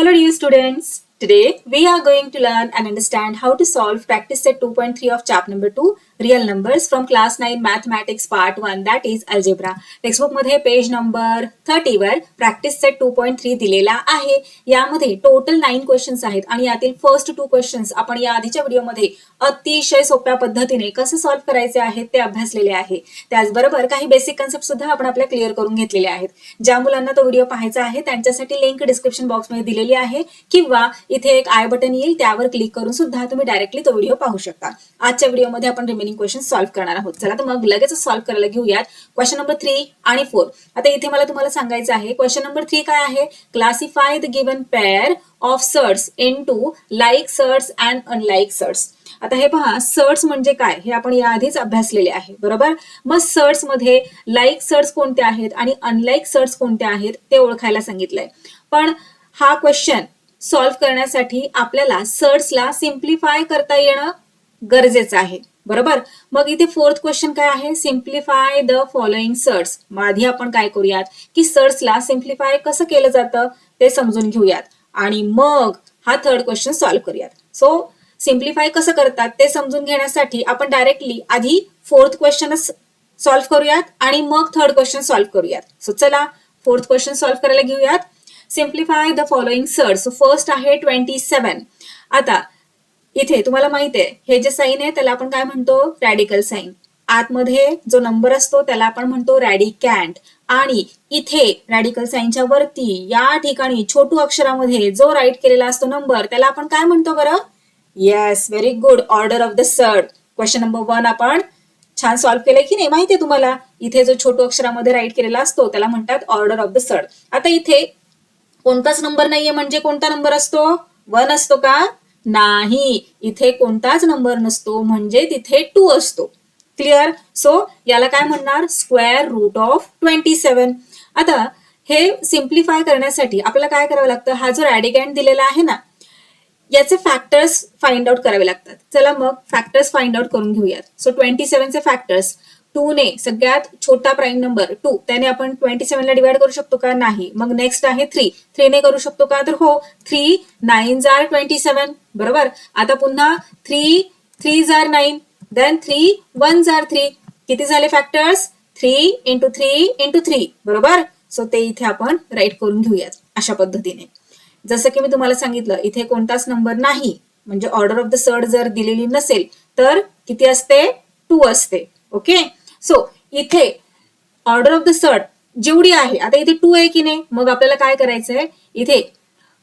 Hello dear students, today we are going to learn and understand how to solve practice set 2.3 of chapter number 2 real numbers from class 9 mathematics part 1 that is algebra. Textbook मध्ये page number 30 वर practice set 2.3 दिलेला आहे. यामध्ये total 9 questions आहेत आणि यातील first 2 questions आपण या आधीच्या व्हिडिओमध्ये अतिशय सोप्या पद्धतीने कसे सॉल्व्ह करायचे आहेत ते अभ्यासलेले आहे. त्याचबरोबर काही बेसिक कन्सेप्ट सुद्धा आपण आपल्या क्लिअर करून घेतलेले आहेत. ज्या मुलांना तो व्हिडिओ पाहायचा आहे त्यांच्यासाठी लिंक डिस्क्रिप्शन बॉक्समध्ये दिलेली आहे किंवा इथे एक आय बटन येईल त्यावर क्लिक करून सुद्धा तुम्ही डायरेक्टली तो व्हिडिओ पाहू शकता. आजच्या व्हिडिओमध्ये आपण रिमेनिंग क्वेश्चन सॉल्व्ह करणार आहोत. चला तर मग लगेच सॉल्व्ह करायला घेऊयात क्वेश्चन नंबर 3 आणि 4. आता इथे मला तुम्हाला सांगायचं आहे क्वेश्चन नंबर 3 काय आहे, classify the given pair of surds into like surds and unlike surds. आता हे पहा, सर्ट्स म्हणजे काय हे आपण याआधीच अभ्यासलेले आहे, बरोबर. मग सर्ट्स मध्ये लाईक सर्ट्स कोणते आहेत आणि अनलाईक सर्ट्स कोणते आहेत ते ओळखायला सांगितलंय. पण हा क्वेश्चन सॉल्व्ह करण्यासाठी आपल्याला सर्ट्सला सिम्प्लिफाय करता येणं गरजेचं आहे, बरोबर. मग इथे फोर्थ क्वेश्चन काय आहे, सिम्प्लिफाय द फॉलोइंग सर्ट्स. मग आधी आपण काय करूयात की सर्ट्सला सिम्प्लिफाय कसं केलं जातं ते समजून घेऊयात आणि मग हा थर्ड क्वेश्चन सॉल्व्ह करूयात. सो सिम्प्लिफाय कसं करतात ते समजून घेण्यासाठी आपण डायरेक्टली आधी फोर्थ क्वेश्चन सॉल्व्ह करूयात आणि मग थर्ड क्वेश्चन सॉल्व्ह करूयात. सो चला फोर्थ क्वेश्चन सॉल्व्ह करायला घेऊयात. Simplify the following surds. First आहे 27. आता इथे तुम्हाला माहिती आहे हे जे साईन आहे त्याला आपण काय म्हणतो, रॅडिकल साईन. आतमध्ये जो नंबर असतो त्याला आपण म्हणतो रॅडिकॅन्ट आणि इथे रॅडिकल साईनच्या वरती या ठिकाणी छोटू अक्षरामध्ये जो राईट केलेला असतो नंबर त्याला आपण काय म्हणतो बरं. Yes, very good, order of the सर्ट. क्वेश्चन नंबर 1 आपण छान सॉल्व्ह केलंय की नाही माहितीये तुम्हाला. इथे जो छोटू अक्षरामध्ये राईट केलेला असतो त्याला म्हणतात ऑर्डर ऑफ द सर्ट. आता इथे कोणताच नंबर नाहीये म्हणजे कोणता नंबर असतो, 1 असतो का, नाही. इथे कोणताच नंबर नसतो म्हणजे तिथे 2 असतो. क्लिअर. सो याला काय म्हणणार, स्क्वेअर रूट ऑफ 27. आता हे सिम्प्लिफाय करण्यासाठी आपल्याला काय करावं लागतं, हा जो रॅडिकॅन्ट दिलेला आहे ना याचे फॅक्टर्स फाइंड आउट करावे लागतात. चला मग फॅक्टर्स फाइंड आउट करून घेऊयात. सो 27 चे फॅक्टर्स 2 ने, सगळ्यात छोटा प्राईम नंबर 2 त्याने आपण 27 ला डिवाइड करू शकतो का, नाही. मग नेक्स्ट आहे 3 ने करू शकतो का, तर हो. 3 9s are 27, बरोबर. आता पुन्हा 3 are 9, देन 3 1s are 3. किती झाले फॅक्टर्स, 3 into 3 into 3, बरोबर. सो ते इथे आपण राईट करून घेऊयात अशा पद्धतीने. जसं की मी तुम्हाला सांगितलं इथे कोणताच नंबर नाही म्हणजे ऑर्डर ऑफ द सर्ट जर दिलेली नसेल तर किती असते, 2 असते. ओके. सो इथे ऑर्डर ऑफ द सर्ट जेवढी आहे, आता इथे 2 आहे की नाही, मग आपल्याला काय करायचंय, इथे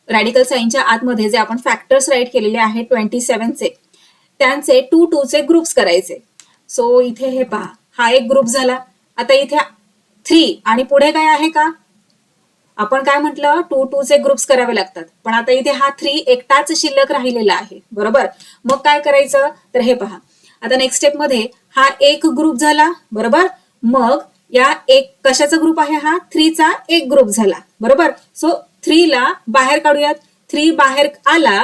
रॅडिकल साईनच्या आतमध्ये जे आपण फॅक्टर्स राईट केलेले आहेत 27 चे त्यांचे 2 चे ग्रुप्स करायचे. सो इथे हे पहा, हा एक ग्रुप झाला. आता इथे 3 आणि पुढे काय आहे का, आपण काय म्हटलं 2 चे ग्रुप्स करावे लागतात. पण आता इथे हा 3 एकटाच शिल्लक राहिलेला आहे, बरोबर. मग काय करायचं, तर हे पहा, आता नेक्स्ट स्टेप मध्ये हा एक ग्रुप झाला, बरोबर. मग या एक कशाचा ग्रुप आहे, हा 3 चा एक ग्रुप झाला, बरोबर. सो 3 ला बाहेर काढूयात. 3 बाहेर आला,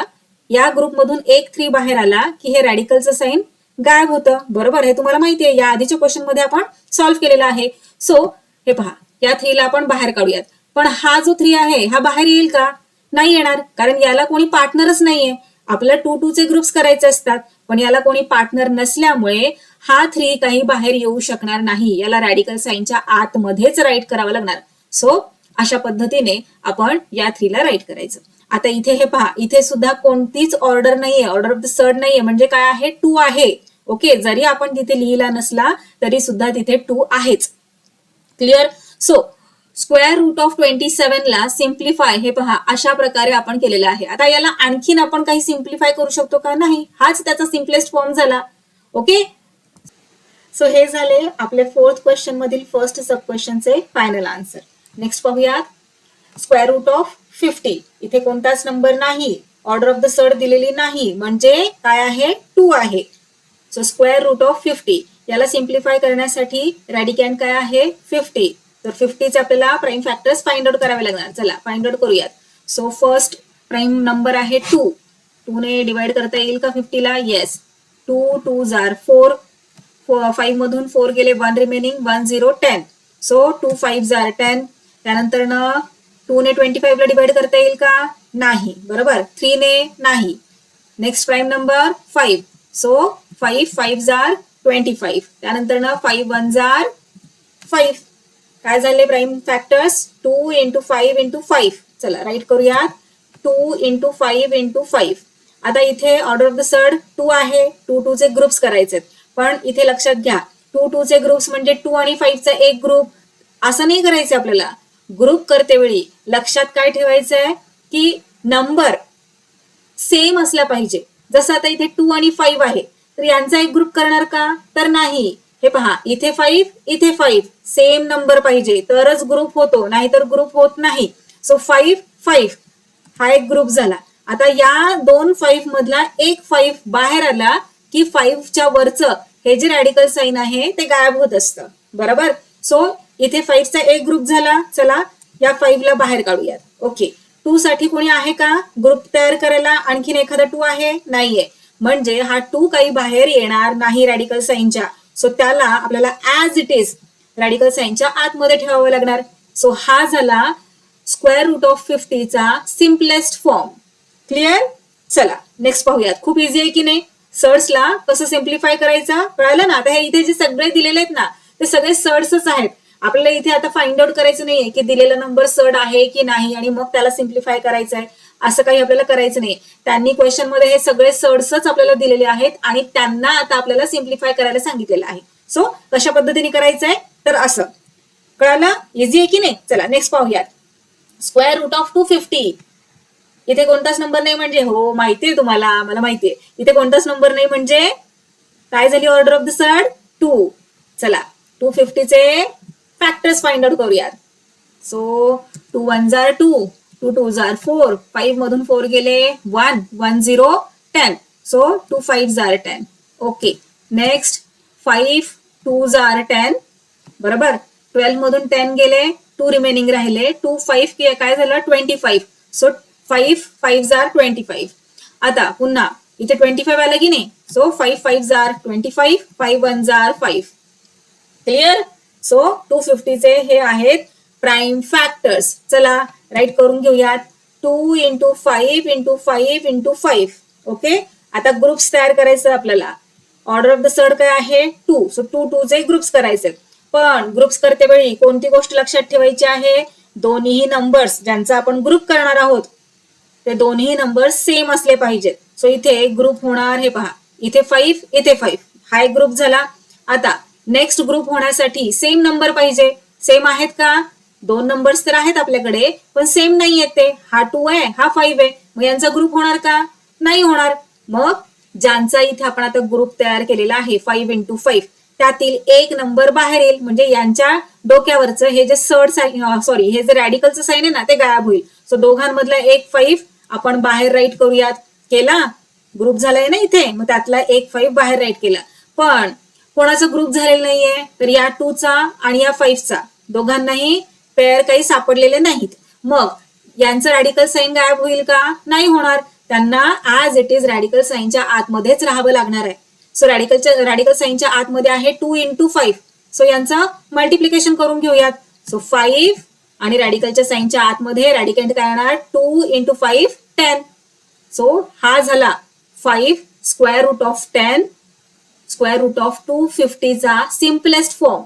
या ग्रुपमधून एक 3 बाहेर आला की हे रॅडिकलचं साईन गायब होतं, बरोबर. हे तुम्हाला माहिती आहे, या आधीच्या क्वेश्चन मध्ये आपण सॉल्व्ह केलेला आहे. सो हे पहा, या 3 ला आपण बाहेर काढूयात. पण हा जो 3 आहे हा बाहेर येईल का, नाही येणार, कारण याला कोणी पार्टनरच नाहीये. आपल्याला 2 चे ग्रुप्स करायचे असतात पण याला कोणी पार्टनर नसल्यामुळे हा 3 काही बाहेर येऊ शकणार नाही. याला रॅडिकल साईनच्या आतमध्येच राईट करावं लागणार. सो अशा पद्धतीने आपण या 3 ला राईट करायचं. आता इथे हे पहा, इथे सुद्धा कोणतीच ऑर्डर नाहीये, ऑर्डर ऑफ द सर्ट नाहीये म्हणजे काय आहे, 2 आहे. ओके. जरी आपण तिथे लिहिला नसला तरी सुद्धा तिथे 2 आहेच. Clear. So square root of 27 ला सिम्प्लिफाय हे पहा अशा प्रकारे आपण केलेलं आहे. आता याला आणखीन आपण काही सिम्प्लिफाय करू शकतो का, नाही. हाच त्याचा सिम्पलेस्ट फॉर्म झाला. ओके. सो हे झाले आपले फोर्थ क्वेश्चन मधील फर्स्ट सब क्वेश्चनचे फायनल आन्सर. नेक्स्ट पाहूयात, स्क्वेअर रूट ऑफ 50. इथे कोणताच नंबर नाही, ऑर्डर ऑफ द सर्ट दिलेली नाही म्हणजे काय आहे, 2 आहे. सो स्क्वेअर रूट ऑफ 50 याला सिम्प्लिफाय करण्यासाठी रॅडिकॅन्ट काय आहे, 50. तर 50 चे आपल्याला प्राईम फॅक्टर्स फाइंड आउट करावे लागणार. चला फाइंड आउट करूयात. सो फर्स्ट प्राईम नंबर आहे 2 ने डिवाइड करता येईल का 50 ला, येस. 2 2s are 4, 5 मधून 4 गेले, 1 रिमेनिंग, 1 0 10. So 2 5s are 10. त्यानंतर 2 ने 25 ला डिवाइड करता येईल का, नाही, बरोबर. 3 ने नाही. Next prime number 5. So 5 5 are 25. त्यानंतर ना 5 1 आर 5. काय झाले प्राईम फॅक्टर्स? 2 into 5 into 5. चला राईट करूयात. 2 इंटू 5 इंटू 5. आता इथे ऑर्डर ऑफ द सर्ड 2 आहे. 2 2 चे ग्रुप्स करायचे. पण इथे लक्षात घ्या 2 2 चे ग्रुप्स म्हणजे 2 आणि 5 चा एक ग्रुप. असं नाही करायचं आपल्याला. ग्रुप करते वेळी लक्षात काय ठेवायचंय की नंबर सेम असला पाहिजे. जसं आता इथे 2 आणि 5 आहे तर यांचा एक ग्रुप करणार का? तर नाही. हे पहा इथे 5 इथे 5 सेम नंबर पाहिजे तरच ग्रुप होतो, नाहीतर ग्रुप होत नाही. सो 5 5 हा एक ग्रुप झाला. आता या दोन 5 मधला एक 5 बाहेर आला की 5 च्या वरचं हे जे रॅडिकल साइन आहे ते गायब होत असतं, बरोबर. सो इथे 5 चा एक ग्रुप झाला. चला या 5 ला बाहेर काढूयात. ओके, 2 साठी कोणी आहे का ग्रुप तयार करायला? आणखीन एखादा 2 आहे? नाहीये. म्हणजे हा 2 काही बाहेर येणार नाही रॅडिकल साइनच्या. सो त्याला आपल्याला ऍज इट इज रॅडिकल साइनच्या आतमध्ये ठेवावं लागणार. सो हा झाला स्क्वेअर रूट ऑफ 50 चा सिम्पलेस्ट फॉर्म. क्लिअर? चला नेक्स्ट पाहूयात. खूप इझी आहे की नाही? सर्ड्सला कसं सिम्प्लिफाय करायचं कळालं ना. आता हे इथे जे सगळे दिलेले आहेत ना ते सगळे सर्ड्सच आहेत. आपल्याला इथे आता फाइंड आउट करायचं नाहीये की दिलेला नंबर सर्ड आहे की नाही आणि मग त्याला सिम्प्लिफाय करायचं आहे, असं काही आपल्याला करायचं नाही. त्यांनी क्वेश्चन मध्ये हे सगळे सर्ड्सच आपल्याला दिलेले आहेत आणि त्यांना आता आपल्याला सिम्प्लिफाय करायला सांगितलेलं आहे. सो कशा पद्धतीने करायचंय तर असं. कळालं? इझी आहे की नाही? चला नेक्स्ट पाहूयात. Square root of 250. इथे कोणताच नंबर नाही म्हणजे हो माहितीये तुम्हाला, मला माहितीये इथे कोणताच नंबर नाही म्हणजे काय झाली ऑर्डर ऑफ द सर्ड 2. चला 250 चे फॅक्टर्स फाइंड आउट करूयात. सो 2 1 आर 2, 2 2 आर 4, 5 मधून 4 गेले 1, 1 0 10. So 2 5 are 10. Okay, next 5 2 are 10, बरोबर. 12 मधून 10 गेले 2 रिमेनिंग राहिले. 2 5 काय झालं 25. So 5 5 are 25. आता पुन्हा इथे 25 आलं की नाही. So 5 5 are 25, 5 1 are 5. Clear? So 250 चे हे आहेत प्राईम फॅक्टर्स. चला राईट करून घेऊयात. 2 इंटू 5 इंटू 5 इंटू 5. ओके, आता ग्रुप्स तयार करायचं आपल्याला. ऑर्डर ऑफ द सर्ड काय आहे 2. सो 2 2 चे ग्रुप्स करायचे. पण ग्रुप्स करते वेळी कोणती गोष्ट लक्षात ठेवायची आहे? दोन्ही नंबर्स ज्यांचा आपण ग्रुप करणार आहोत ते दोन्ही नंबर्स सेम असले पाहिजेत. सो इथे ग्रुप होणार हे पहा इथे 5 इथे 5 हा एक ग्रुप झाला. आता नेक्स्ट ग्रुप होण्यासाठी सेम नंबर पाहिजे. सेम आहेत का? 2 नंबर्स तर आहेत आपल्याकडे पण सेम नाही आहेत ते. हा 2 आहे हा 5 आहे. मग यांचा ग्रुप होणार का? नाही होणार. मग ज्यांचा इथे आपण आता ग्रुप तयार केलेला आहे 5 इंटू 5 त्यातील एक नंबर बाहेर येईल म्हणजे यांच्या डोक्यावरचं हे जे सर्ड साइन सॉरी हे जे रॅडिकलचं साइन आहे ना ते गायब होईल. सो दोघांमधला एक 5 आपण बाहेर राईट करूयात. केला ग्रुप झालाय ना इथे, मग त्यातला एक 5 बाहेर राईट केला. पण कोणाचा ग्रुप झालेला नाहीये तर या 2 चा आणि या 5 चा दोघांनाही पेअर काही सापडलेले नाहीत. मग यांचं रॅडिकल साइन गायब होईल का? नाही होणार. त्यांना ऍज इट इज रॅडिकल साइनच्या आतमध्येच राहावं लागणार आहे. सो रॅडिकल साइनच्या आतमध्ये आहे 2 इंटू 5. सो यांचं मल्टिप्लिकेशन करून घेऊयात. सो 5 आणि रॅडिकलच्या साइनच्या आतमध्ये रॅडिकंट काय येणार 2 इंटू 5 10. सो हा झाला 5 square root of 10 square root of 250 चा सिम्पलेस्ट फॉर्म.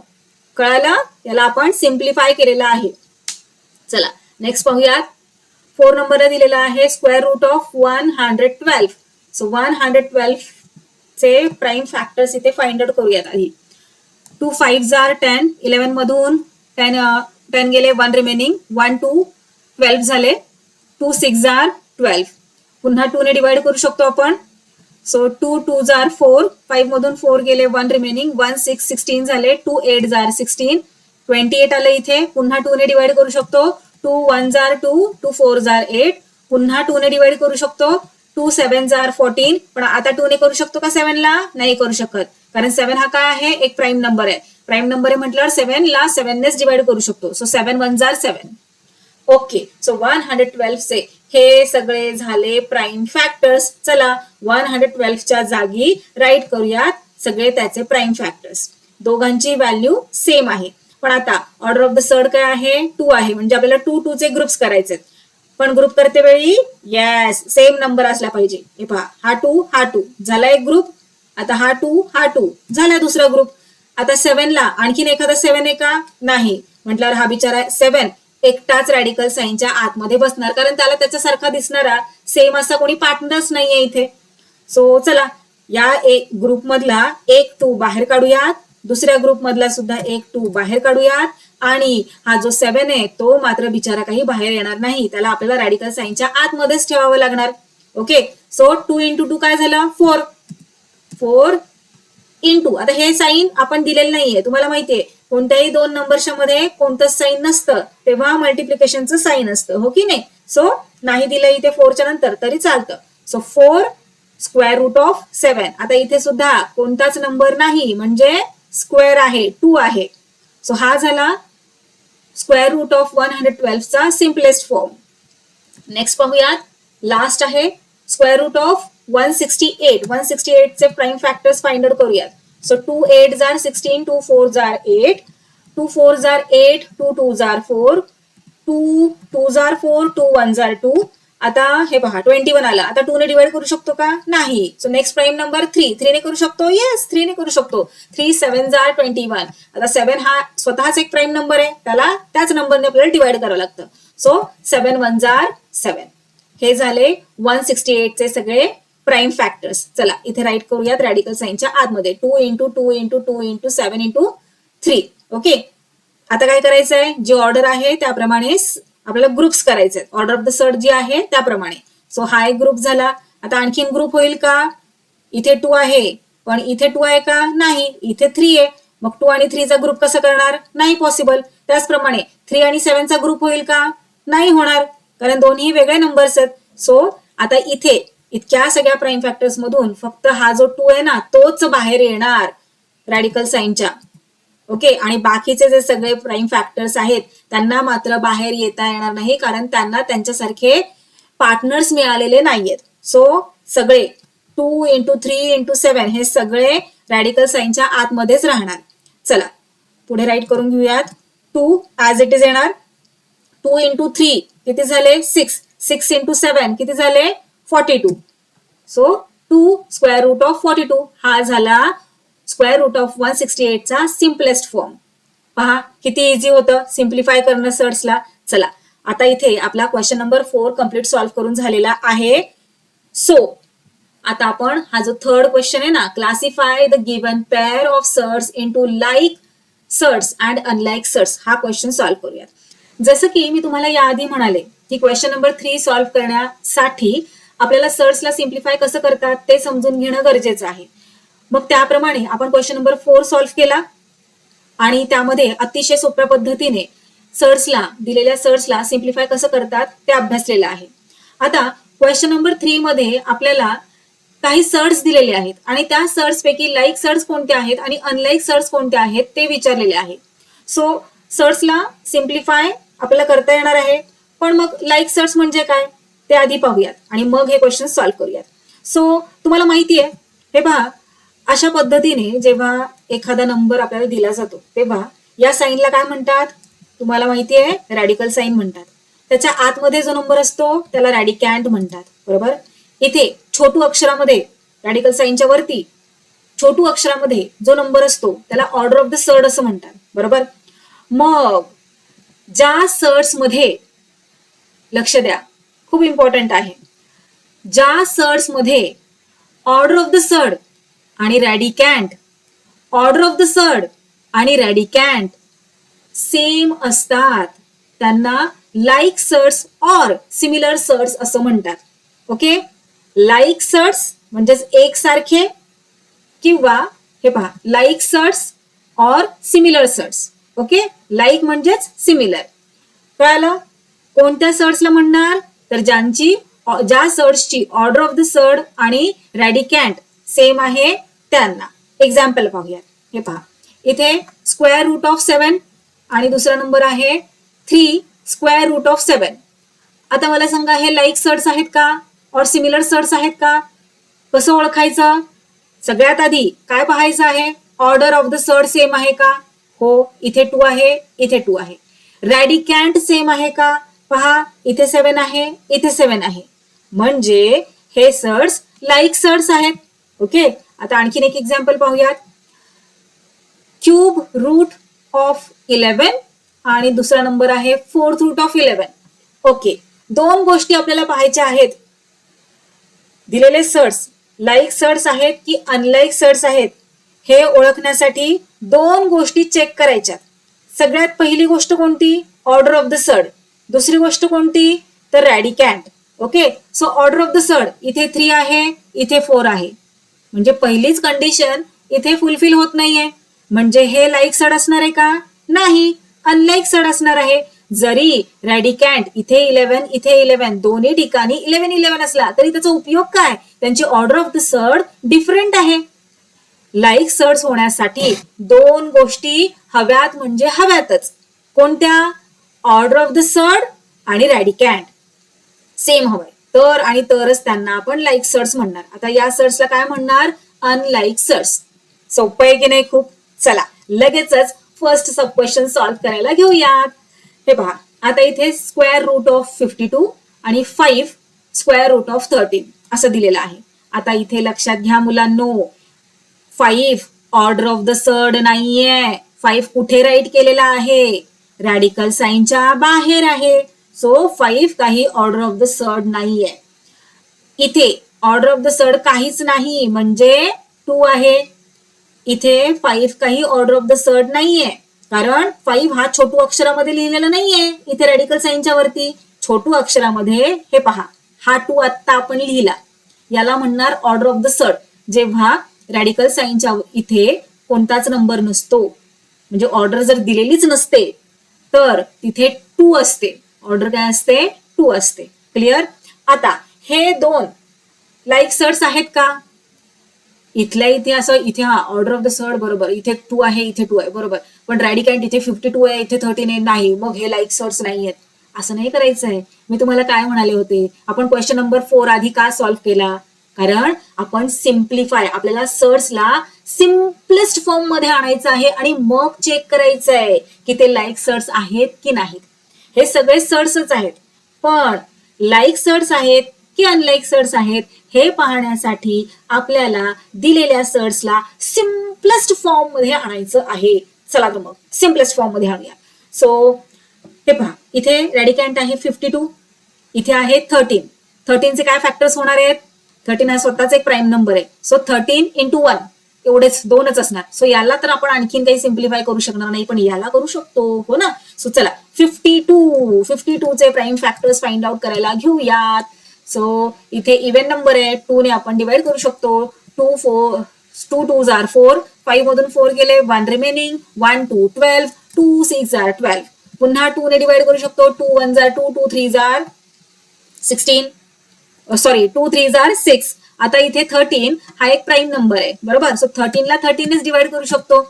कळालं? याला आपण सिम्प्लिफाय केलेला आहे. चला नेक्स्ट पाहूयात. 4 नंबरला दिलेला आहे स्क्वेअर रूट ऑफ 112. सो 112 चे प्राईम फॅक्टर्स इथे फाइंड आउट करूयात आधी. 2 5 आर 10, 11 मधून 10 गेले 1 रिमेनिंग 1 2 12 झाले. 2 6 आर 12. पुन्हा 2 ने डिवाइड करू शकतो आपण. सो 2 2 आर 4, 5 मधून 4 गेले 1 रिमेनिंग 1 6 16 झाले. 2 8 आर 16, 28 आलं इथे. पुन्हा 2 ने डिवाइड करू शकतो. 2 1 आर 2, 2 4 आर 8. पुन्हा 2 ने डिवाइड करू शकतो. 2 7 आर 14. पण आता 2 ने करू शकतो का 7 ला? नाही करू शकत कारण 7 हा काय आहे एक प्राईम नंबर आहे. प्राईम नंबर आहे म्हटल्यावर 7 ला 7 नेच डिवाइड करू शकतो. So 7 1 R 7. ओके, सो 112 चे हे सगळे झाले प्राईम फॅक्टर्स. चला 112 च्या जागी राईट करूयात सगळे त्याचे प्राईम फॅक्टर्स. दोघांची व्हॅल्यू सेम आहे. पण आता ऑर्डर ऑफ द सर्ड काय आहे 2 आहे म्हणजे आपल्याला 2 2 चे ग्रुप्स करायचे. पण ग्रुप करते वेळी येस सेम नंबर असला पाहिजे. हे पहा, हा टू झाला एक ग्रुप. आता हा टू झाला दुसरा ग्रुप. आता 7 ला आणखीन एखादा 7 आहे का? नाही. म्हटल्यावर हा बिचारा 7 एकटाच रॅडिकल साईनच्या आतमध्ये बसणार, कारण त्याला त्याच्यासारखा दिसणारा सेम असा कोणी पार्टनर्स नाहीये इथे. सो चला, या एक ग्रुप मधला एक 2 बाहेर काढूयात, दुसऱ्या ग्रुप मधला सुद्धा एक 2 बाहेर काढूयात, आणि हा जो 7 आहे तो मात्र बिचारा काही बाहेर येणार नाही. त्याला आपल्याला रॅडिकल साईनच्या आतमध्येच ठेवावं लागणार. ओके, सो 2 into 2 काय झालं? 4. 4 इंटू, आता हे साईन आपण दिलेलं नाहीये, तुम्हाला माहितीये कोणत्याही दोन नंबरच्या मध्ये कोणतंच साईन नसतं, तेव्हा मल्टिप्लिकेशनचं साईन असतं, हो की नाही? सो नाही दिलं इथे 4च्या नंतर तरी चालतं. So 4 square root of 7. आता इथे सुद्धा कोणताच नंबर नाही म्हणजे स्क्वेअर आहे, 2 आहे. सो हा झाला स्क्वेअर रूट ऑफ 112 चा सिम्पलेस्ट फॉर्म. नेक्स्ट पाहूयात, लास्ट आहे स्क्वेअर रूट ऑफ 168. 168 चे प्राइम फॅक्टर्स फाइंड आउट करूयात. So 2 8s are 16, 2 4s are 8, 2 4s are 8, 2 2s are 4, 2 2s are 4, 2 1s are 2. आता हे पहा 21 आला. आता 2 ने डिवाइड करू शकतो का? नाही. सो नेक्स्ट प्राइम नंबर 3 ने करू शकतो? येस, 3 ने करू शकतो. 3 7s are 21. आता 7 हा स्वतःच एक प्राइम नंबर आहे, त्याला त्याच नंबरने आपल्याला डिवाइड करावं लागतं. So 7 1s are 7. हे झाले 168 चे सगळे प्राइम फॅक्टर्स. चला इथे राईट करूयात रॅडिकल साईनच्या आतमध्ये 2 into 2 into 2 into 7 into 3. Okay, आता काय करायचंय? जी ऑर्डर आहे त्याप्रमाणे आपल्याला ग्रुप्स करायचे, ऑर्डर ऑफ द सर्ट जी आहे त्याप्रमाणे. सो हा एक ग्रुप झाला. आता आणखीन ग्रुप होईल का? इथे 2 आहे, पण इथे 2 आहे का? नाही. इथे 3 आहे, मग 2 आणि 3 चा ग्रुप कसा करणार? नाही पॉसिबल. त्याचप्रमाणे 3 आणि 7 चा ग्रुप होईल का? नाही होणार, कारण दोन्ही वेगळे नंबर्स आहेत. सो आता इथे इतक्या सगळ्या प्राइम फॅक्टर्स मधून फक्त हा जो 2 आहे ना तोच बाहेर येणार रॅडिकल साईनच्या. ओके, आणि बाकीचे जे सगळे प्राइम फॅक्टर्स आहेत त्यांना मात्र बाहेर येता येणार नाही, कारण त्यांना त्यांच्यासारखे पार्टनर्स मिळालेले नाहीयेत. सो सगळे 2 into 3 into 7 हे सगळे रॅडिकल साईनच्या आतमध्येच राहणार. चला पुढे राईट करून घेऊयात. 2 ऍज इट इज येणार. 2 into 3 किती झाले? 6. 6 into 7 किती झाले? 42. सो 2 स्क्वेअर रूट ऑफ 42 हा झाला स्क्वेअर रूट ऑफ 168 चा सिम्पलेस्ट फॉर्म. पहा किती इझी होतं सिम्प्लिफाय करणं सर्ट्सला. चला आता इथे आपला क्वेश्चन नंबर 4 कम्प्लीट सॉल्व्ह करून झालेला आहे. सो आता आपण हा जो थर्ड क्वेश्चन आहे ना, classify the given pair of surds into like surds and unlike surds, हा क्वेश्चन सॉल्व्ह करूयात. जसं की मी तुम्हाला याआधी म्हणाले की क्वेश्चन नंबर 3 सॉल्व्ह करण्यासाठी आपल्याला सर्ट्सला सिम्प्लिफाय कसं करतात ते समजून घेणं गरजेचं आहे. मग त्याप्रमाणे आपण क्वेश्चन नंबर 4 सॉल्व्ह केला आणि त्यामध्ये अतिशय सोप्या पद्धतीने दिलेल्या सर्ट्सला सिम्प्लिफाय कसं करतात ते अभ्यासलेलं आहे. आता क्वेश्चन नंबर 3 मध्ये आपल्याला काही सर्ट्स दिलेले आहेत आणि त्या सर्ट्स पैकी लाईक सर्ट्स कोणते आहेत आणि अनलाईक सर्ट्स कोणते आहेत ते विचारलेले आहे. सो सर्ट्सला सिम्प्लिफाय आपल्याला करता येणार आहे, पण मग लाईक सर्ट्स म्हणजे काय ते आधी पाहूयात आणि मग हे क्वेश्चन सॉल्व्ह करूयात. सो तुम्हाला माहिती आहे, हे पहा अशा पद्धतीने जेव्हा एखादा नंबर आपल्याला दिला जातो तेव्हा या साईनला काय म्हणतात तुम्हाला माहिती आहे? रॅडिकल साईन म्हणतात. त्याच्या आतमध्ये जो नंबर असतो त्याला रॅडिकॅन्ट म्हणतात, बरोबर. इथे छोटू अक्षरामध्ये रॅडिकल साईनच्या वरती छोटू अक्षरामध्ये जो नंबर असतो त्याला ऑर्डर ऑफ द सर्ट असं म्हणतात, बरोबर. मग ज्या सर्ट्स मध्ये लक्ष द्या, खूप इम्पॉर्टंट आहे, ज्या सर्ट्स मध्ये ऑर्डर ऑफ द सर्ट आणि रॅडिकॅन्ट ऑर्डर ऑफ द सर्ट आणि रॅडिकॅन्ट सेम असतात त्यांना like surds or similar surds असं म्हणतात. ओके, लाईक सर्ट्स म्हणजेच एकसारखे किंवा हे पहा like surds or similar surds. Okay, like म्हणजेच सिमिलर. कळालं? कोणत्या सर्ट्सला म्हणणार तर ज्या सर्ट्सची ऑर्डर ऑफ द सर्ट आणि रॅडिकॅन्ट सेम आहे त्यांना. एक्झाम्पल पाहूयात. हे पहा इथे स्क्वेअर रूट ऑफ 7 आणि दुसरा नंबर आहे 3 स्क्वेअर रूट ऑफ 7. आता मला सांगा हे लाईक सर्ट्स आहेत का और सिमिलर सर्ट्स आहेत का? कसं ओळखायचं? सगळ्यात आधी काय पाहायचं आहे? ऑर्डर ऑफ द सर्ट सेम आहे का? हो, इथे 2 आहे, इथे 2 आहे. रॅडिकॅन्ट सेम आहे का? पहा इथे 7 आहे, इथे 7 आहे, म्हणजे हे सर्ट्स लाईक सर्ट्स आहेत. ओके, आता आणखीन एक एक्झाम्पल पाहूयात. क्यूब रूट ऑफ 11 आणि दुसरा नंबर आहे फोर्थ रूट ऑफ 11. ओके, दोन गोष्टी आपल्याला पाहायच्या आहेत. दिलेले सर्ट्स लाईक सर्ट्स आहेत की अनलाईक सर्ट्स आहेत हे ओळखण्यासाठी दोन गोष्टी चेक करायच्या. सगळ्यात पहिली गोष्ट कोणती? Order of the surd. दुसरी गोष्ट कोणती? तर radicand. Okay, so order of the surd इथे 3 आहे, इथे 4 आहे, म्हणजे पहिलीच कंडिशन इथे फुलफिल होत नाहीये. म्हणजे हे लाईक सर्ड असणार आहे का? नाही, अनलाईक सर्ड असणार आहे. जरी रॅडिकॅन्ट इथे 11 इथे 11 दोन्ही ठिकाणी 11 असला तरी त्याचा उपयोग काय? त्यांची order of the surd different आहे. लाईक सर्ड्स होण्यासाठी दोन गोष्टी हव्यात म्हणजे हव्यातच. कोणत्या? ऑर्डर ऑफ द सर्ड आणि रॅडिकॅन्ट सेम हवंय, तर आणि तरच त्यांना आपण लाईक सर्ड्स म्हणणार. आता या सर्ड्सला काय म्हणणार? Unlike surds. सोपं आहे की नाही खूप? चला लगेचच फर्स्ट सब क्वेश्चन सॉल्व्ह करायला घेऊयात. हे पहा, आता इथे स्क्वेअर रूट ऑफ 52 आणि 5 स्क्वेअर रूट ऑफ 13 असं दिलेलं आहे. आता इथे लक्षात घ्या मुलांनो, 5 ऑर्डर ऑफ द सर्ड नाहीये. 5 कुठे राईट केलेला आहे? रॅडिकल साइनच्या बाहेर आहे. सो 5 काही ऑर्डर ऑफ द सर्ड नाहीये. इथे ऑर्डर ऑफ द सर्ड काहीच नाही म्हणजे 2 आहे. इथे 5 काही ऑर्डर ऑफ द सर्ड नाहीये, कारण 5 हा छोटू अक्षरामध्ये लिहिलेला नाहीये. इथे रॅडिकल साइनच्या वरती छोटू अक्षरामध्ये हे पहा, हा 2 आत्ता आपण लिहिला, याला म्हणणार ऑर्डर ऑफ द सर्ड. जेव्हा रॅडिकल साइनच्या इथे कोणताच नंबर नसतो, म्हणजे ऑर्डर जर दिलेलीच नसते तर तिथे 2 असते. ऑर्डर काय असते? 2 असते. क्लिअर? आता हे दोन लाईक सर्ड्स आहेत का? इथल्या इथे असं, इथे हा ऑर्डर ऑफ द सर्ड बरोबर, इथे 2 आहे, इथे 2 आहे बरोबर, पण रॅडिकॅन्ट इथे 52 आहे, इथे 13 आहे, नाही, मग हे लाईक सर्ड्स नाही आहेत. असं नाही करायचं आहे. मी तुम्हाला काय म्हणाले होते, आपण क्वेश्चन नंबर 4 आधी का सॉल्व्ह केला? कारण आपण सिम्प्लिफाय, आपल्याला सर्ड्सला सिम्पलेस्ट फॉर्म मध्ये आणायचं आहे आणि मग चेक करायचं आहे की ते लाईक सर्ड्स आहेत की नाहीत. हे सगळे सर्ड्सच आहेत, पण लाईक सर्ड्स आहेत की अनलाईक सर्ड्स आहेत हे पाहण्यासाठी आपल्याला दिलेल्या सर्ड्सला सिम्पलेस्ट फॉर्म मध्ये आणायचं आहे. चला तर मग सिम्पलेस्ट फॉर्म मध्ये आणूया. सो हे पहा, इथे रॅडिकॅन्ट आहे 52, इथे आहे 13. 13चे काय फॅक्टर्स होणार आहेत? 13 हा स्वतःच एक प्राईम नंबर आहे. सो 13 into 1 एवढेच, दोनच असणार. सो याला तर आपण आणखीन काही सिम्प्लिफाय करू शकणार नाही, पण याला करू शकतो, हो ना? सो चला 52 चे प्राईम फॅक्टर्स फाइंड आउट करायला घेऊयात. सो इथे इव्हन नंबर आहे, 2 ने आपण डिवाइड करू शकतो. 2 2s are 4, 5 मधून 4 गेले, 1 रिमेनिंग, 1 2 12, 2 6 are 12. पुन्हा 2 ने डिवाइड करू शकतो. 2 1s are 2, 2 3s are 16, sorry 2 3s are 6. आता इथे 13 हा एक प्राईम नंबर आहे बरोबर. सो 13 ला 13 नेच डिवाइड करू शकतो.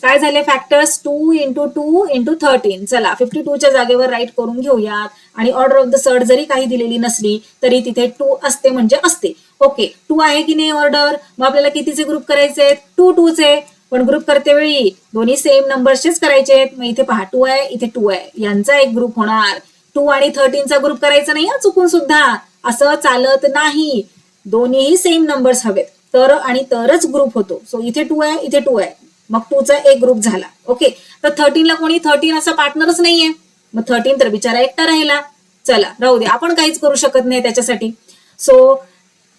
काय झाले फॅक्टर्स? 2 into 2 into 13. चला 52च्या जागेवर राईट करून घेऊयात. आणि ऑर्डर ऑफ द सर्ड जरी काही दिलेली नसली तरी तिथे 2 असते म्हणजे असते. ओके, 2 आहे की नाही ऑर्डर? मग आपल्याला कितीचे ग्रुप करायचे? 2 2चे. पण ग्रुप करते वेळी दोन्ही सेम नंबर्सचेच करायचे. मग इथे पहा 2 आहे, इथे 2 आहे, यांचा एक ग्रुप होणार. 2 आणि 13चा ग्रुप करायचा नाही चुकून सुद्धा, असं चालत नाही. दोन्हीही सेम नंबर्स हवेत तर आणि तरच ग्रुप होतो. सो इथे 2 आहे, इथे 2 आहे, मग 2चा एक ग्रुप झाला. ओके, तर 13 ला कोणी 13 असा पार्टनरच नाहीये, मग 13 तर बिचारा एकटा राहिला. चला राहू दे, आपण काहीच करू शकत नाही त्याच्यासाठी. सो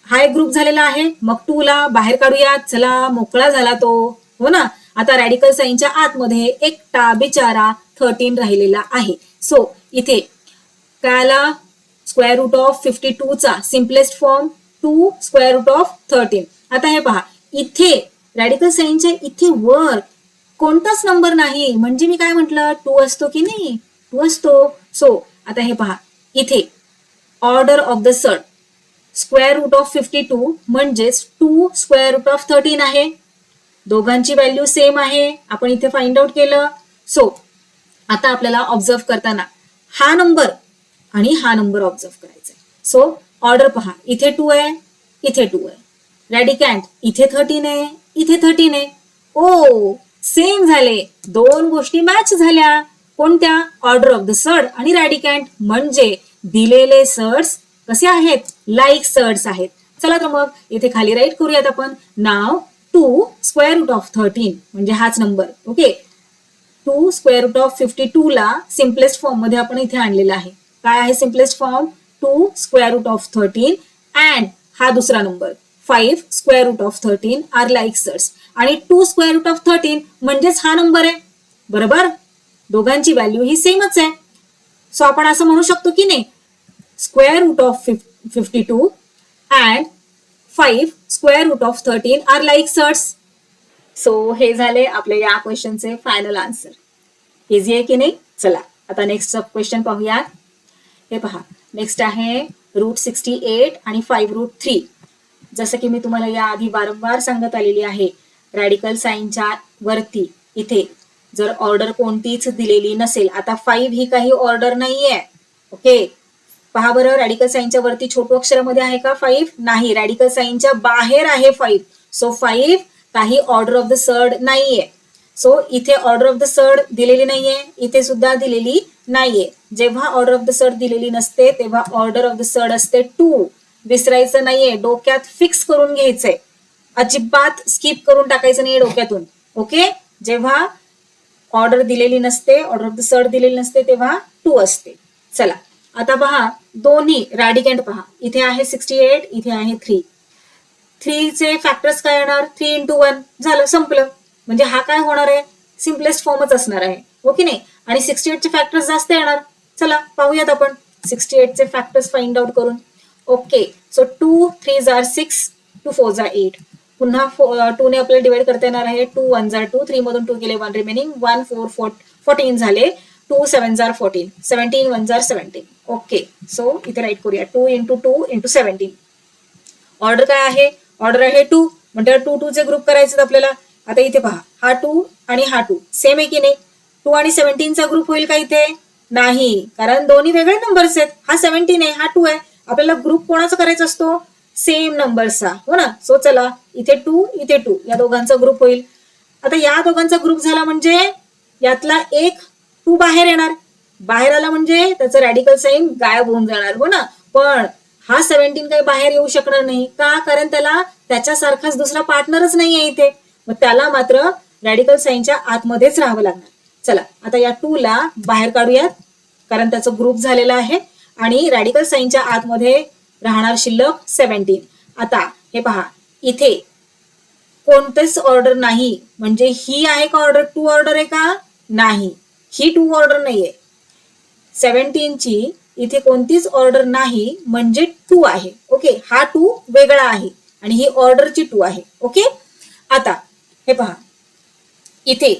हा एक ग्रुप झालेला आहे. मग 2 ला बाहेर काढूया. चला मोकळा झाला तो, हो ना? आता रॅडिकल साइनच्या आतमध्ये एकटा बिचारा 13 राहिलेला आहे. सो इथे काय आला? स्क्वेअर रूट ऑफ 52 चा simplest form 2 square root of 13. आता हे पहा, इथे रॅडिकल साइनच्या इथे वर कोणताच नंबर नाही, म्हणजे मी काय म्हटलं, 2 असतो की नाही? 2 असतो. सो आता हे पहा, इथे order of the surd square root of 52 म्हणजेच 2 स्क्वेअर रूट ऑफ 13 आहे. दोघांची व्हॅल्यू सेम आहे, आपण इथे फाइंड आउट केलं. सो आता आपल्याला ऑब्झर्व करताना हा नंबर आणि हा नंबर ऑब्झर्व करायचा आहे. सो ऑर्डर पहा, इथे 2 आहे, इथे 2 आहे. रॅडिकॅन्ट इथे 13 आहे, इथे 13 आहे. ओ सेम झाले, दोन गोष्टी मॅच झाल्या. कोणत्या? ऑर्डर ऑफ द सर्ड आणि रॅडिकँट, म्हणजे दिलेले सर्ड्स कसे आहेत? लाईक सर्ड्स आहेत. चला तर मग इथे खाली राईट करूयात आपण. नाव 2 स्क्वेअर रूट ऑफ 13 म्हणजे हाच number. Okay, 2 square root of 52 ला सिम्पलेस्ट फॉर्म मध्ये आपण इथे आणलेला आहे. काय आहे simplest form? 2 square root of 13 and हा दुसरा number 5 square root of 13 are like surds. आणि 2 स्क्वेअर रूट ऑफ 13 म्हणजेच हा नंबर आहे. बरोबर, दोघांची व्हॅल्यू ही सेमच आहे. सो आपण असं म्हणू शकतो की नाही, square root of 52 and 5 square root of 13 are like surds. So हे झाले आपले या क्वेश्चनचे फायनल आन्सर. इझी आहे की नाही? चला आता नेक्स्ट क्वेश्चन पाहूया. हे पहा, नेक्स्ट आहे रूट 68 आणि 5 रूट 3. जसं की मी तुम्हाला याआधी वारंवार सांगत आलेली आहे, रॅडिकल साईनच्या वरती इथे जर ऑर्डर कोणतीच दिलेली नसेल, आता 5 ही काही ऑर्डर नाहीये. ओके, पहा बरं, रॅडिकल साईनच्या वरती छोटू अक्षरामध्ये आहे का 5? नाही, रॅडिकल साईनच्या बाहेर आहे 5. सो 5 काही ऑर्डर ऑफ द सर्ड नाहीये. सो इथे ऑर्डर ऑफ द सर्ड दिलेली नाहीये, इथे सुद्धा दिलेली नाहीये. जेव्हा ऑर्डर ऑफ द सर्ड दिलेली नसते तेव्हा ऑर्डर ऑफ द सर्ड असते 2. विसरायचं नाहीये, डोक्यात फिक्स करून घ्यायचंय, अजिबात स्किप करून टाकायचं नाहीये डोक्यातून. ओके, जेव्हा ऑर्डर दिलेली नसते, ऑर्डर ऑफ द सर्ड दिलेली नसते तेव्हा 2 असते. चला आता पहा, दोन्ही रॅडिकँट पहा, इथे आहे 68, इथे आहे 3. 3 चे फॅक्टर्स काय येणार? 3 into 1 झालं, संपलं. म्हणजे हा काय होणार आहे? सिम्पलेस्ट फॉर्मच असणार आहे. ओके नाही? आणि 68 चे फॅक्टर्स जास्त येणार. चला पाहूयात आपण 68 चे फॅक्टर्स फाइंड आउट करून. Okay, so 2 3s are 6, 2 4s are 8. पुन्हा 2 ने आपल्याला डिवाइड करता येणार आहे. 2 1s are 2, 3 मधून 2 गेले 1 रिमेनिंग, 1 4 14 झाले. 2 7s are 14, 17 1s are 17. Okay, so इथे राईट करूया 2 into 2 into 17. ऑर्डर काय आहे? ऑर्डर आहे 2, म्हणजे 2 2 चे ग्रुप करायचे आपल्याला. आता इथे पहा, हा 2 आणि हा 2 सेम आहे की नाही? 2 आणि 17 चा ग्रुप होईल का इथे? नाही, कारण दोन्ही वेगळे नंबर्स आहेत. हा 17 आहे, हा 2 आहे. आपल्याला ग्रुप कोणाचा करायचा असतो? सेम नंबर्सचा, हो ना? सो चला, इथे 2 इथे 2 या दोघांचा ग्रुप होईल. आता या दोघांचा ग्रुप झाला म्हणजे यातला एक 2 बाहेर येणार. बाहेर आला म्हणजे त्याचं रॅडिकल साईन गायब होऊन जाणार, हो ना? पण हा 17 काही बाहेर येऊ शकणार नाही का? कारण त्याला त्याच्यासारखाच दुसरा पार्टनरच नाहीये इथे. मग त्याला मात्र रॅडिकल साईनच्या आतमध्येच राहावं लागणार. चला आता या 2 ला बाहेर काढूयात, कारण त्याचा ग्रुप झालेला आहे आणि रॅडिकल साईनच्या आतमध्ये राहणार शिल्लक 17. आता हे पहा, इथे कोणतेच ऑर्डर नाही, म्हणजे ही आहे का ऑर्डर? 2 ऑर्डर आहे का? नाही, ही 2 ऑर्डर नाहीये. 17 ची इथे कोणतीच ऑर्डर नाही, म्हणजे 2 आहे. ओके, हा 2 वेगळा आहे आणि ही ऑर्डरची 2 आहे. ओके, आता हे पहा, इथे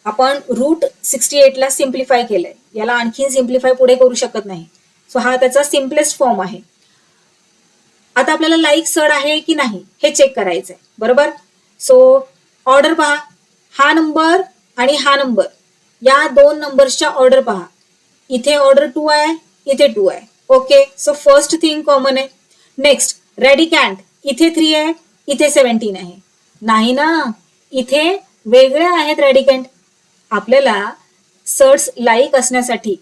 आपण रूट 68 ला सिम्प्लिफाय केलंय. याला आणखी सिम्प्लिफाय पुढे करू शकत नाही. सो हा त्याचा सिम्पलेस्ट फॉर्म आहे. आता आपल्याला लाईक सर्ड आहे की नाही हे चेक करायचंय. बरोबर, सो ऑर्डर पहा, हा नंबर आणि हा नंबर, या दोन नंबर्सच्या ऑर्डर पहा. इथे ऑर्डर 2 आहे, इथे 2 आहे. Okay, so first thing common आहे. नेक्स्ट रॅडिकँट, इथे 3 आहे, इथे 17 आहे. नाही ना, इथे वेगळे आहेत रॅडिकँट. आपल्याला सर्ड्स लाईक असण्यासाठी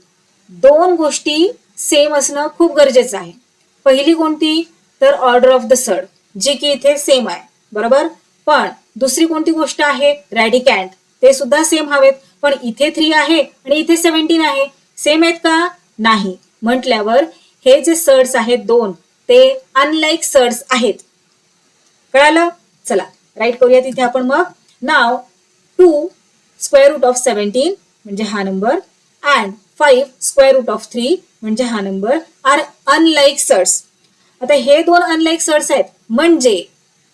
2 गोष्टी सेम असणं खूप गरजेचं आहे. पहिली कोणती? तर ऑर्डर ऑफ द सर्ड, जी की इथे सेम आहे. बरोबर, पण दुसरी कोणती गोष्ट आहे? रॅडिकँट, ते सुद्धा सेम हवेत. पण इथे 3 आहे आणि इथे 17 आहे, सेम आहेत का? नाही. म्हटल्यावर हे जे सर्ड्स आहेत 2, ते अनलाईक सर्ड्स आहेत. कळालं? चला राईट करूया तिथे आपण मग. नाव 2 स्क्वेअर रूट ऑफ 17 म्हणजे हा number and 5 square root of 3 म्हणजे हा नंबर आर अनलाईक सर्ड्स. आता हे 2 अनलाईक सर्ड्स आहेत, म्हणजे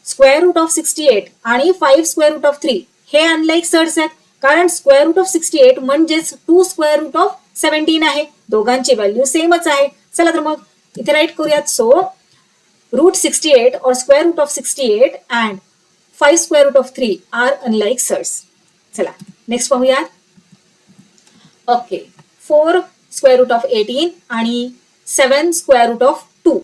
स्क्वेअर रूट ऑफ 68 आणि 5 स्क्वेअर रूट ऑफ 3 हे अनलाईक सर्ड्स आहेत. कारण स्क्वेअर रूट ऑफ 68 म्हणजेच 2 स्क्वेअर रूट ऑफ 17 आहे. दोघांची व्हॅल्यू सेमच आहे. चला तर मग इथे राईट करूयात. So root 68 or square root of 68 and 5 square root of 3 are unlike surds. चला नेक्स्ट पाहूयात. ओके, 4 स्क्वेअर रूट ऑफ 18 आणि 7 स्क्वेअर रूट ऑफ 2.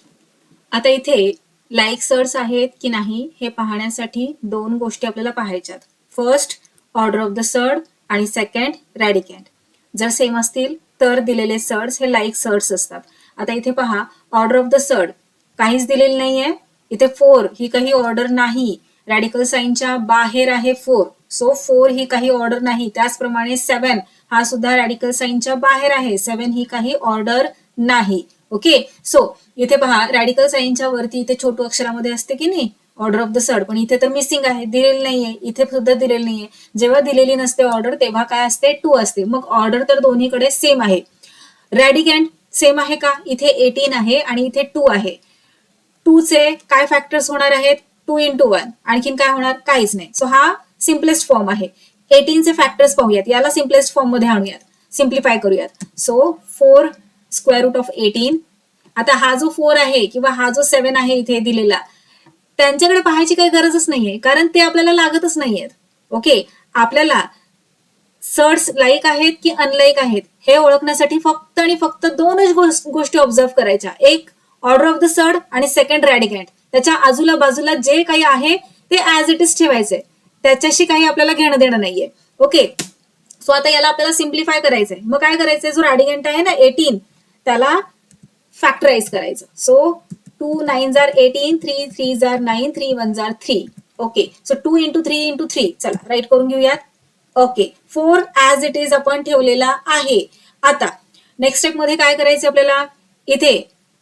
आता इथे लाईक सर्ड्स आहेत की नाही हे पाहण्यासाठी 2 गोष्टी आपल्याला पाहायच्यात. First order of the surd आणि सेकंड रॅडिकँट. जर सेम असतील तर दिलेले सर्ड्स हे लाईक सर्ड्स असतात. आता इथे पहा, ऑर्डर ऑफ द सर्ड काहीच दिलेली नाहीये. इथे 4 ही काही ऑर्डर नाही, रॅडिकल साईनच्या बाहेर आहे 4, सो 4 ही काही ऑर्डर नाही. त्याचप्रमाणे 7 हा सुद्धा रॅडिकल साईनच्या बाहेर आहे, 7 ही काही ऑर्डर नाही. ओके, सो इथे पहा, रॅडिकल साईनच्या वरती इथे छोटू अक्षरामध्ये असते की नाही ऑर्डर ऑफ द सर्ड, पण इथे तर मिसिंग आहे, दिलेली नाहीये. इथे सुद्धा दिलेली नाहीये. जेव्हा दिलेली नसते ऑर्डर तेव्हा काय असते, 2 असते. मग ऑर्डर तर दोन्हीकडे सेम आहे. रॅडिकंट सेम आहे का, इथे 18 आहे आणि इथे 2 आहे. 2 चे काय फॅक्टर्स होणार आहेत, 2 into 1. आणखीन काय होणार, काहीच नाही. सो हा सिम्पलेस्ट फॉर्म आहे. 18 चे फॅक्टर्स पाहूयात, याला सिम्पलेस्ट फॉर्म मध्ये आणूयात, सिम्प्लिफाय करूयात. So 4 square root of 18. आता हा जो 4 आहे किंवा हा जो 7 आहे इथे दिलेला, त्यांच्याकडे पाहायची काही गरजच नाहीये, कारण ते आपल्याला लागतच नाहीयेत. ओके, आपल्याला सर्ड्स लाईक आहेत की अनलाईक आहेत हे ओळखण्यासाठी फक्त आणि फक्त दोनच गोष्टी ऑब्झर्व करायच्या. एक ऑर्डर ऑफ द सर्ड आणि सेकंड रॅडिकंट. त्याच्या आजूला बाजूला जे काही आहे ते ऍज इट इज ठेवायचंय, त्याच्याशी काही आपल्याला घेणं देणं नाहीये. ओके, सो आता याला आपल्याला सिम्प्लिफाय करायचंय. मग काय करायचंय, जो रॅडिकंट आहे ना 18 त्याला फॅक्टराइज करायचं. So 2 9s are 18, 3 3s are 9, 3 1s are 3. Okay, so 2 into 3 into 3. चला राईट करून घेऊयात. ओके, 4 ऍज इट इज आपण ठेवलेला आहे. आता नेक्स्ट स्टेप मध्ये काय करायचं आपल्याला, इथे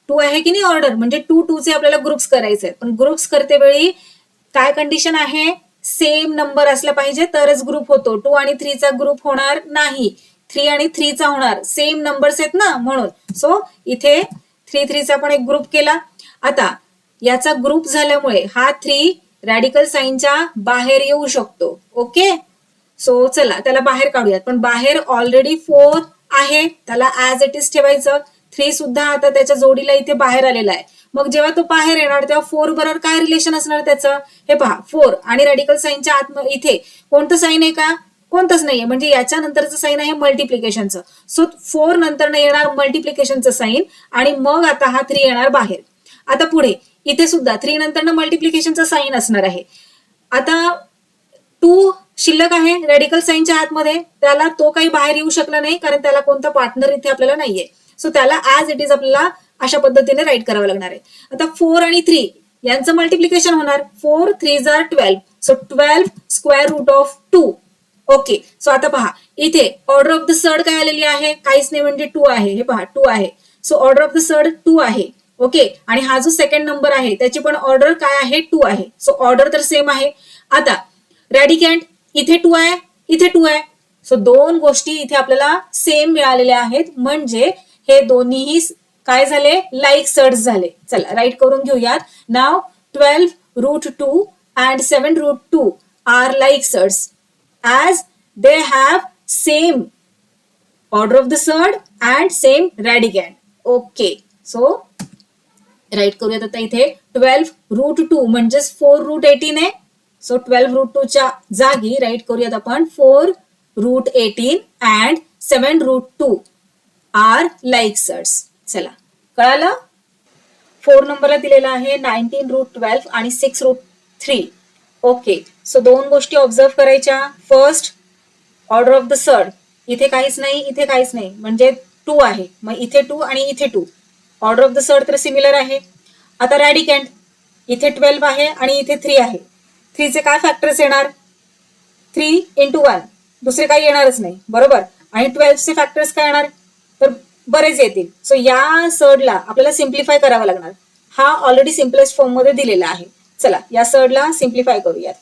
2 आहे की नाही ऑर्डर, म्हणजे 2 2 चे आपल्याला ग्रुप्स करायचे. पण ग्रुप्स करते वेळी काय कंडिशन आहे, सेम नंबर असला पाहिजे तरच ग्रुप होतो. 2 आणि 3 चा ग्रुप होणार नाही, 3 आणि 3 चा होणार, सेम नंबर्स आहेत ना म्हणून. सो इथे 3 3 चा पण एक ग्रुप केला. आता याचा ग्रुप झाल्यामुळे हा 3 रॅडिकल साईनच्या बाहेर येऊ शकतो. ओके, सो चला त्याला बाहेर काढूयात. पण बाहेर ऑलरेडी 4 आहे, त्याला ऍज इट इज ठेवायचं. 3 सुद्धा आता त्याच्या जोडीला इथे बाहेर आलेला आहे. मग जेव्हा तो बाहेर येणार तेव्हा 4 बरोबर काय रिलेशन असणार त्याचं, हे पहा, 4 आणि रॅडिकल साईनच्या आत इथे कोणतं साईन आहे का, कोणतंच नाहीये, म्हणजे याच्या नंतरचं साईन आहे मल्टिप्लिकेशनचं. सो 4 नंतर येणार मल्टिप्लिकेशनचं साईन आणि मग आता हा 3 येणार बाहेर. आता पुढे इथे सुद्धा 3 नंतर मल्टिप्लिकेशनचा साईन असणार आहे. आता 2 शिल्लक आहे रॅडिकल साईनच्या आतमध्ये, त्याला तो काही बाहेर येऊ शकला नाही कारण त्याला कोणता पार्टनर इथे आपल्याला नाहीये. सो त्याला ऍज इट इज आपल्याला अशा पद्धतीने राईट करावं लागणार आहे. आता 4 आणि 3 यांचं मल्टिप्लिकेशन होणार, 4 3s are 12. So 12 square root of 2. Okay, so आता पहा इथे ऑर्डर ऑफ द सर्ड काय आलेली आहे, काहीच नाही, म्हणजे 2 आहे. हे पहा 2 आहे. So order of the surd 2 आहे. ओके, आणि हा जो सेकंड नंबर आहे त्याची पण ऑर्डर काय आहे, 2 आहे. सो ऑर्डर तर सेम आहे. आता रॅडिकंट इथे 2 आहे, इथे 2 आहे. सो दोन गोष्टी इथे आपल्याला सेम मिळालेल्या आहेत, म्हणजे हे दोन्हीही काय झाले, लाईक सर्ड्स झाले. चला राईट करून घेऊयात. Now 12 root 2 and 7 root 2 are like surds as they have same order of the surd and same radicand. Okay, so write करूयात. आता इथे 12 रूट 2 म्हणजेच 4 रूट 18 आहे. सो 12 रूट 2 च्या जागी राईट करूयात आपण 4 root 18 and 7 root 2 are like surds. चला कळालं. 4 नंबरला दिलेला आहे 19 रूट 12 आणि 6 रूट 3. ओके, सो दोन गोष्टी ऑब्झर्व करायच्या. First order of the surd, इथे काहीच नाही, इथे काहीच नाही, म्हणजे 2 आहे. मग इथे 2 आणि इथे 2, ऑर्डर ऑफ द सर्ड तर सिमिलर आहे. आता रॅडिकंट इथे 12 आहे आणि इथे 3 आहे. 3 चे काय फॅक्टर्स येणार, 3 into 1, दुसरे काही येणारच नाही, बरोबर. आणि 12 चे फॅक्टर्स काय येणार, तर बरेच येतील. सो या सर्डला आपल्याला सिम्प्लिफाय करावा लागणार. हा ऑलरेडी सिम्पलेस्ट फॉर्म मध्ये दिलेला आहे. चला या सर्डला सिम्प्लिफाय करूयात.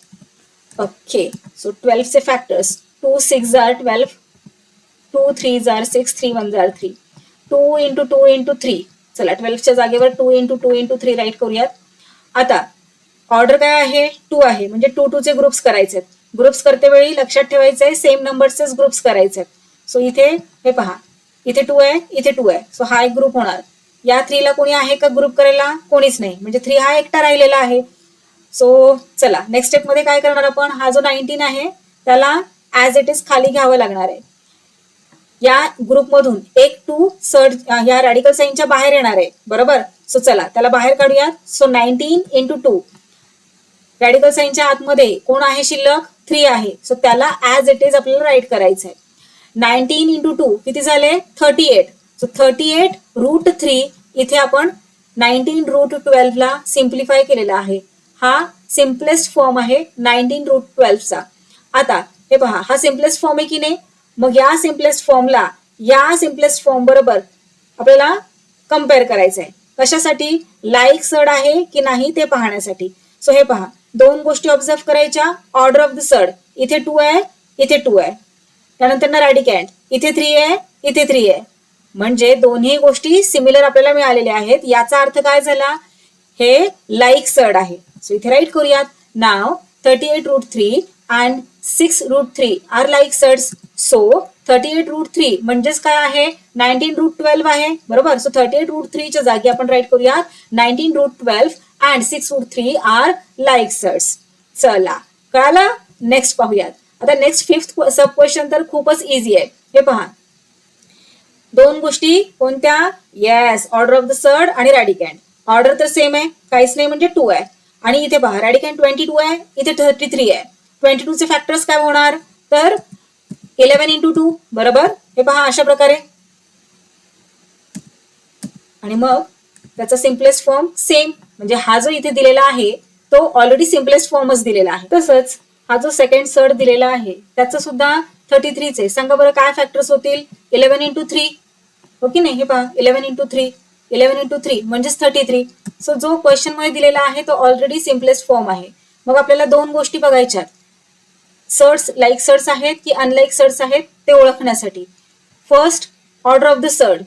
ओके, सो 12 चे factors 2 6s are 12, 2 3s are 6, 3 1s are 3, 2 into 2 into 3. चला 12 च्या जागेवर 2 into 2 into 3 राईट करूयात. आता ऑर्डर काय आहे, 2 आहे, म्हणजे 2 2 चे ग्रुप्स करायचे. ग्रुप्स करते वेळी लक्षात ठेवायचंय सेम नंबर्सचेच ग्रुप्स करायचे. सो इथे हे पहा, इथे 2 आहे, इथे 2 आहे. सो हा एक ग्रुप होणार. या 3 ला कोणी आहे का ग्रुप करायला, कोणीच नाही, म्हणजे 3 हा एकटा राहिलेला आहे. सो चला नेक्स्ट स्टेप मध्ये काय करणार आपण, हा जो 19 आहे त्याला ऍज इट इज खाली घ्यावं लागणार आहे. या ग्रुपमधून एक 2 सर्ड या रॅडिकल साईनच्या बाहेर येणार आहे, बरोबर. सो चला त्याला बाहेर काढूयात. सो 19 into 2, रॅडिकल साईनच्या आतमध्ये कोण आहे शिल्लक, 3 आहे. सो त्याला ऍज इट इज आपल्याला राईट करायचं आहे. 19 इंटू 2 किती झाले 38. सो 38√3 इथे आपण 19√12 ला सिम्प्लिफाय केलेला आहे. हा सिम्पलेस्ट फॉर्म आहे 19√12चा. आता हे पहा हा सिम्पलेस्ट फॉर्म आहे की नाही. मग या सिम्पलेस्ट फॉर्मला या सिम्पलेस्ट फॉर्म बरोबर आपल्याला कम्पेअर करायचं आहे. कशासाठी लाईक सर्ड आहे की नाही ते पाहण्यासाठी. सो हे पहा दोन गोष्टी ऑब्झर्व करायच्या. ऑर्डर ऑफ द सर्ड इथे 2 आहे इथे 2 आहे. त्यानंतर ना रॅडिकँड इथे 3 आहे इथे 3 आहे. म्हणजे दोन्ही गोष्टी सिमिलर आपल्याला मिळालेल्या आहेत. याचा अर्थ काय झाला हे लाईक सर्ड आहे. सो इथे राईट करूयात. Now 38√3 and 6√3 are like surds. So 38√3 म्हणजेच काय आहे 19√12 आहे बरोबर. सो 38√3च्या जागी आपण राईट करूयात 19√12 अँड 6√3 आर लाईक सर्ड्स. चला कळालं. नेक्स्ट पाहूयात. आता नेक्स्ट 5th सब क्वेश्चन तर खूपच इझी आहे. हे पहा दोन गोष्टी कोणत्या yes order of the surd आणि रॅडिकँड. ऑर्डर तर सेम आहे काहीच नाही म्हणजे 2 आहे. आणि इथे पहा रॅडिकँड 22 आहे इथे 33 आहे. 22 चे फॅक्टर्स काय होणार तर 11 इंटू 2 बरोबर. हे पहा अशा प्रकारे. आणि मग त्याचा सिम्पलेस्ट फॉर्म सेम म्हणजे हा जो इथे दिलेला आहे तो ऑलरेडी सिम्पलेस्ट फॉर्मच दिलेला आहे. तसंच हा जो सेकंड सर्ड दिलेला आहे त्याचं सुद्धा 33 आहे. सांगा बरं काय फॅक्टर्स होतील 11 इंटू 3 हो की नाही. हे पहा 11 इंटू 3 म्हणजेच 33. सो जो क्वेश्चन मध्ये दिलेला आहे तो ऑलरेडी सिम्पलेस्ट फॉर्म आहे. मग आपल्याला दोन गोष्टी बघायच्यात. सर्ड्स लाईक सर्ड्स आहेत की अनलाईक सर्ड्स आहेत ते ओळखण्यासाठी. First order of the surd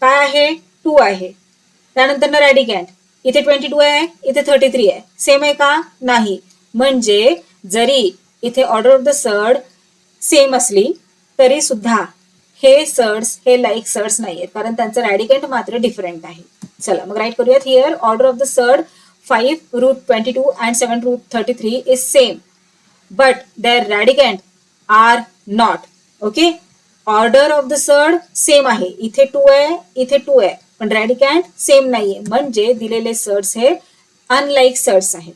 काय आहे 2 आहे. त्यानंतर ना रॅडिकँड इथे 22 आहे इथे 33 आहे. सेम आहे का नाही. म्हणजे जरी इथे order of the surd same असली तरी सुद्धा हे सर्ड्स हे लाईक सर्ड्स नाहीयेत कारण त्यांचं रॅडिकँड मात्र डिफरंट आहे. चला मग राईट करूयात. Here order of the surd 5√22 and 7√33 is same but their radicand are not. okay order of the surd same आहे. इथे 2 आहे इथे 2 आहे पण रॅडिकँड सेम नाहीये म्हणजे दिलेले सर्ड्स हे अनलाईक सर्ड्स आहेत.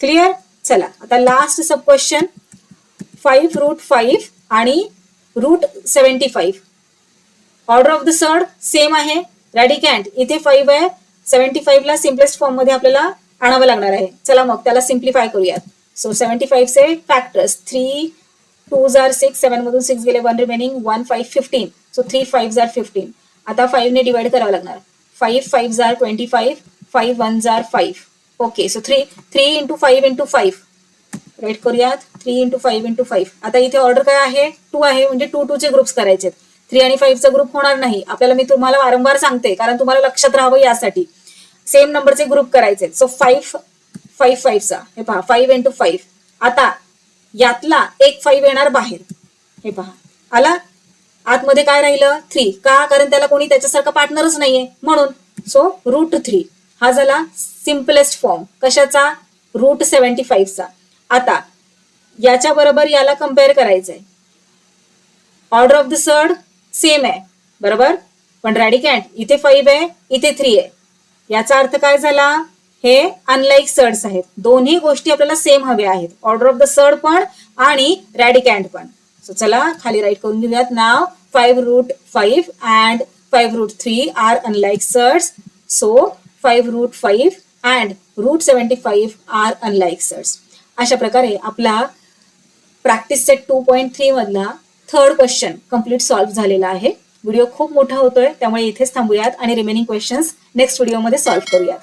क्लिअर. चला आता लास्ट सब क्वेश्चन 5√5 आणि √75. Order of the surd same आहे. रॅडिकँड इथे 5 आहे 75 ला सिम्पलेस्ट फॉर्म मध्ये आपल्याला आणावं लागणार आहे. चला मग त्याला सिम्प्लिफाय करूयात. सो 75 चे फॅक्टर्स 3 2s are 6 7 मधून 6 गेले 1 रिमेनिंग 1 5 15. So 3 5s are 15. आता 5 ने डिवाइड करावं लागणार. 5 5s are 25 5 1s are 5. Okay so 3 into 5 into 5 write करूयात. 3 इंटू 5 इंटू 5. आता इथे ऑर्डर काय आहे 2 आहे म्हणजे 2 चे ग्रुप्स करायचे. 3 आणि 5 चा ग्रुप होणार नाही. आपल्याला मी तुम्हाला वारंवार सांगते कारण तुम्हाला लक्षात राहावं यासाठी. सेम नंबरचे ग्रुप करायचे. सो 5 5चा हे पहा 5 इंटू 5. आता यातला एक 5 येणार बाहेर. हे पहा आला. आतमध्ये काय राहिलं 3 का कारण त्याला कोणी त्याच्यासारखा पार्टनरच नाहीये म्हणून. सो √3 हा झाला सिम्पलेस्ट फॉर्म कशाचा √75चा. आता याच्या बरोबर याला कम्पेअर करायचंय. Order of the surd same आहे बरोबर पण रॅडिकँड इथे 5 आहे इथे 3 आहे. याचा अर्थ काय झाला हे अनलाईक सर्ड्स आहेत. दोन्ही गोष्टी आपल्याला सेम हव्या आहेत. ऑर्डर ऑफ द सर्ड पण आणि रॅडिकँड पण. सो चला खाली राईट करून घेऊयात. Now 5√5 and 5√3 are unlike surds. So 5√5 and √75 are unlike surds. अशा प्रकारे आपला प्रॅक्टिस सेट 2.3 मधला थर्ड क्वेश्चन कम्प्लीट सॉल्व्ह झालेला आहे. व्हिडिओ खूप मोठा होतोय त्यामुळे इथेच थांबूयात आणि रिमेनिंग क्वेश्चन्स नेक्स्ट व्हिडिओमध्ये सॉल्व्ह करूयात.